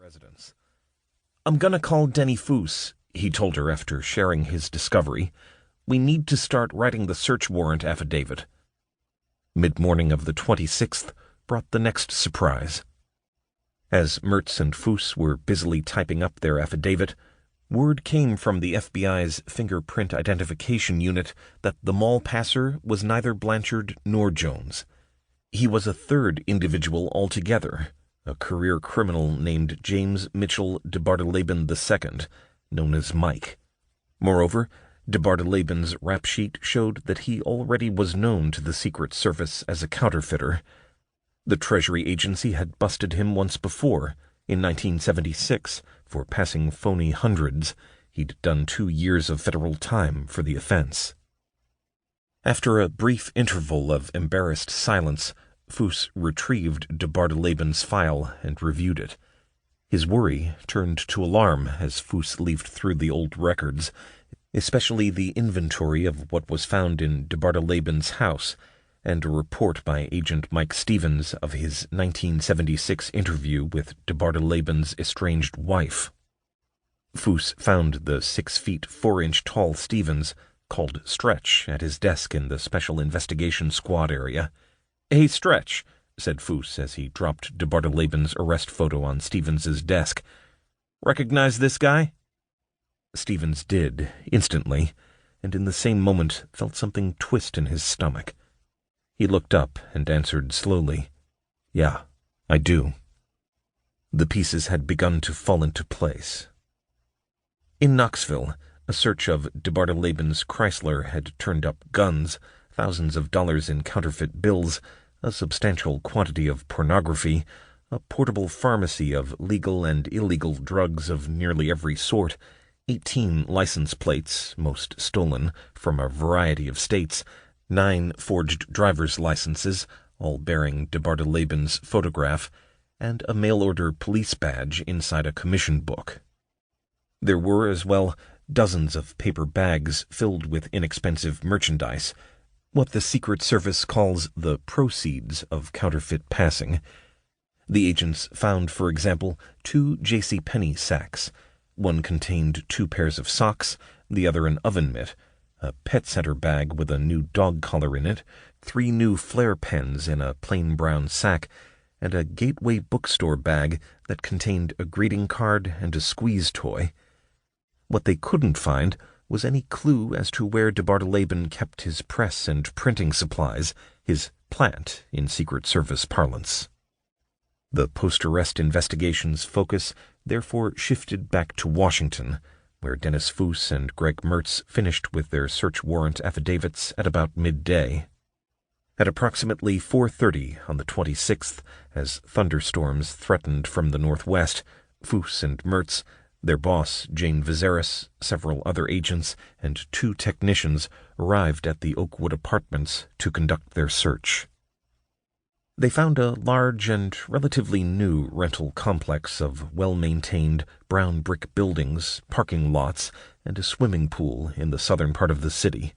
residence. "I'm gonna call Denny Foos," he told her after sharing his discovery. "We need to start writing the search warrant affidavit." Mid-morning of the 26th brought the next surprise. As Mertz and Foos were busily typing up their affidavit, word came from the FBI's fingerprint identification unit that the mall passer was neither Blanchard nor Jones. He was a third individual altogether, a career criminal named James Mitchell DeBardeleben II, known as Mike. Moreover, DeBardeleben's rap sheet showed that he already was known to the Secret Service as a counterfeiter. The Treasury Agency had busted him once before, in 1976, for passing phony hundreds. He'd done 2 years of federal time for the offense. After a brief interval of embarrassed silence, Foos retrieved DeBardeleben's file and reviewed it. His worry turned to alarm as Foos leafed through the old records, especially the inventory of what was found in DeBardeleben's house, and a report by Agent Mike Stevens of his 1976 interview with DeBardeleben's estranged wife. Foos found the 6 feet 4 inch tall Stevens, called Stretch, at his desk in the Special Investigation Squad area. "Hey, Stretch," said Foos as he dropped DeBardeleben's arrest photo on Stevens's desk. "Recognize this guy?" Stevens did, instantly, and in the same moment felt something twist in his stomach. He looked up and answered slowly, "Yeah, I do." The pieces had begun to fall into place. In Knoxville, a search of DeBardeleben's Chrysler had turned up guns, thousands of dollars in counterfeit bills, a substantial quantity of pornography, a portable pharmacy of legal and illegal drugs of nearly every sort, 18 license plates, most stolen, from a variety of states, 9 forged driver's licenses, all bearing DeBardeleben's photograph, and a mail-order police badge inside a commission book. There were, as well, dozens of paper bags filled with inexpensive merchandise, what the Secret Service calls the proceeds of counterfeit passing. The agents found, for example, 2 JCPenney sacks. One contained 2 pairs of socks, the other an oven mitt, a pet center bag with a new dog collar in it, 3 new flare pens in a plain brown sack, and a Gateway bookstore bag that contained a greeting card and a squeeze toy. What they couldn't find was any clue as to where DeBardeleben kept his press and printing supplies, his plant in Secret Service parlance. The post-arrest investigation's focus therefore shifted back to Washington, where Dennis Foos and Greg Mertz finished with their search warrant affidavits at about midday. At approximately 4:30 on the 26th, as thunderstorms threatened from the northwest, Foos and Mertz, their boss, Jane Vizeris, several other agents, and 2 technicians arrived at the Oakwood Apartments to conduct their search. They found a large and relatively new rental complex of well-maintained brown brick buildings, parking lots, and a swimming pool in the southern part of the city.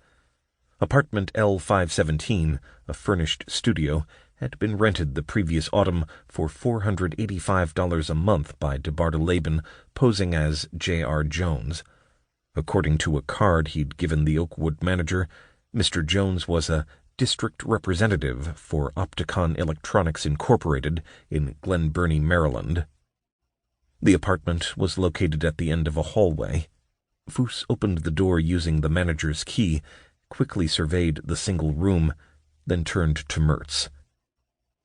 Apartment L517, a furnished studio, had been rented the previous autumn for $485 a month by DeBardeleben, posing as J.R. Jones. According to a card he'd given the Oakwood manager, Mr. Jones was a district representative for Opticon Electronics Incorporated in Glen Burnie, Maryland. The apartment was located at the end of a hallway. Foos opened the door using the manager's key, quickly surveyed the single room, then turned to Mertz.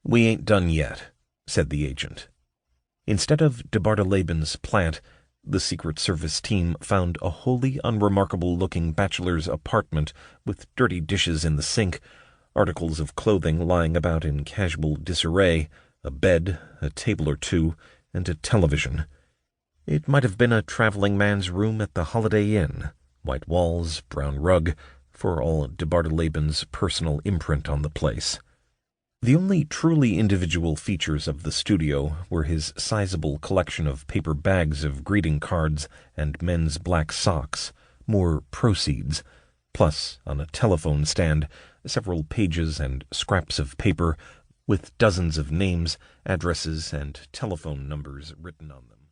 "We ain't done yet," said the agent. Instead of DeBardeleben's plant, the Secret Service team found a wholly unremarkable-looking bachelor's apartment with dirty dishes in the sink, articles of clothing lying about in casual disarray, a bed, a table or 2, and a television. It might have been a traveling man's room at the Holiday Inn, white walls, brown rug, for all DeBardeleben's personal imprint on the place. The only truly individual features of the studio were his sizable collection of paper bags of greeting cards and men's black socks, more proceeds, plus, on a telephone stand, several pages and scraps of paper with dozens of names, addresses, and telephone numbers written on them.